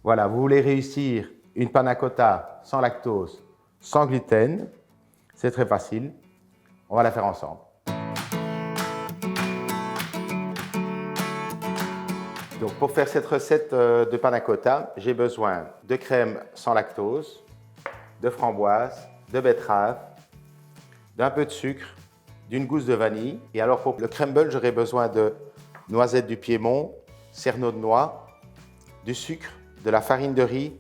Voilà, vous voulez réussir une panna cotta sans lactose, sans gluten. C'est très facile. On va la faire ensemble. Donc pour faire cette recette de panna cotta, j'ai besoin de crème sans lactose, de framboise, de betterave, d'un peu de sucre, d'une gousse de vanille. Et alors pour le crumble, j'aurai besoin de noisettes du Piémont, cerneaux de noix, du sucre, de la farine de riz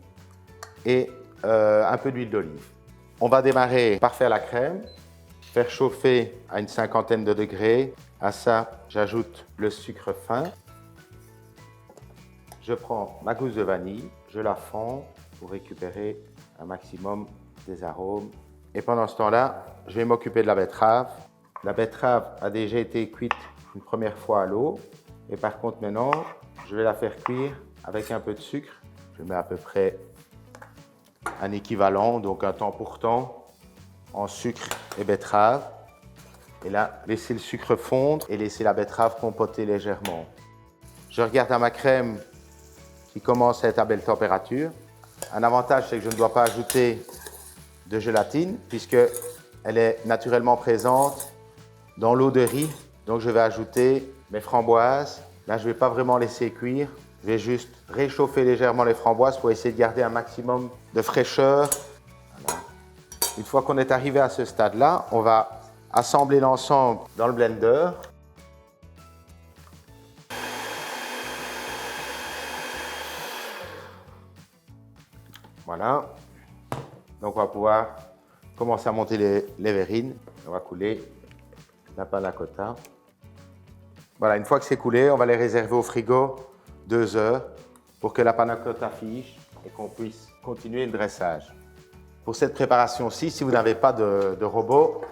et un peu d'huile d'olive. On va démarrer par faire la crème, faire chauffer à une 50aine de degrés. À ça, j'ajoute le sucre fin. Je prends ma gousse de vanille, je la fonds pour récupérer un maximum des arômes. Et pendant ce temps-là, je vais m'occuper de la betterave. La betterave a déjà été cuite une première fois à l'eau. Et par contre, maintenant, je vais la faire cuire avec un peu de sucre. Je mets à peu près un équivalent, donc un temps pour temps, en sucre et betterave. Et là, laisser le sucre fondre et laisser la betterave compoter légèrement. Je regarde à ma crème qui commence à être à belle température. Un avantage, c'est que je ne dois pas ajouter de gélatine puisqu'elle est naturellement présente dans l'eau de riz. Donc je vais ajouter mes framboises. Là, je ne vais pas vraiment laisser cuire. Je vais juste réchauffer légèrement les framboises pour essayer de garder un maximum de fraîcheur. Voilà. Une fois qu'on est arrivé à ce stade-là, on va assembler l'ensemble dans le blender. Voilà. Donc on va pouvoir commencer à monter les verrines. On va couler la panna cotta. Voilà, une fois que c'est coulé, on va les réserver au frigo 2 heures pour que la panna cotta fiche et qu'on puisse continuer le dressage. Pour cette préparation-ci, si vous n'avez pas de robot,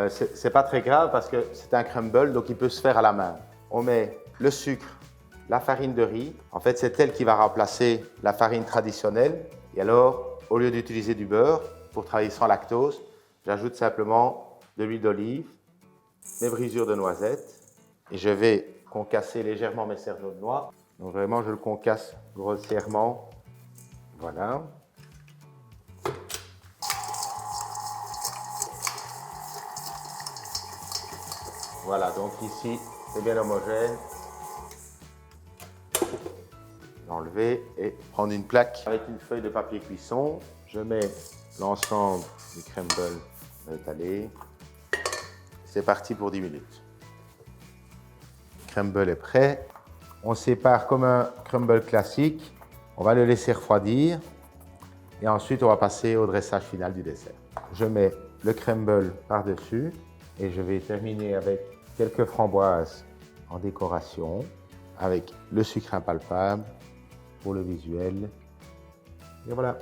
c'est pas très grave parce que c'est un crumble, donc il peut se faire à la main. On met le sucre, la farine de riz. En fait, c'est elle qui va remplacer la farine traditionnelle. Et alors, au lieu d'utiliser du beurre pour travailler sans lactose, j'ajoute simplement de l'huile d'olive, mes brisures de noisettes et je vais concasser légèrement mes cerneaux de noix. Donc vraiment, je le concasse grossièrement. Voilà. Voilà, donc ici, c'est bien homogène. Enlever et prendre une plaque avec une feuille de papier cuisson. Je mets l'ensemble du crumble étalé. C'est parti pour 10 minutes. Le crumble est prêt. On sépare comme un crumble classique. On va le laisser refroidir et ensuite on va passer au dressage final du dessert. Je mets le crumble par-dessus et je vais terminer avec quelques framboises en décoration avec le sucre impalpable pour le visuel. Et voilà.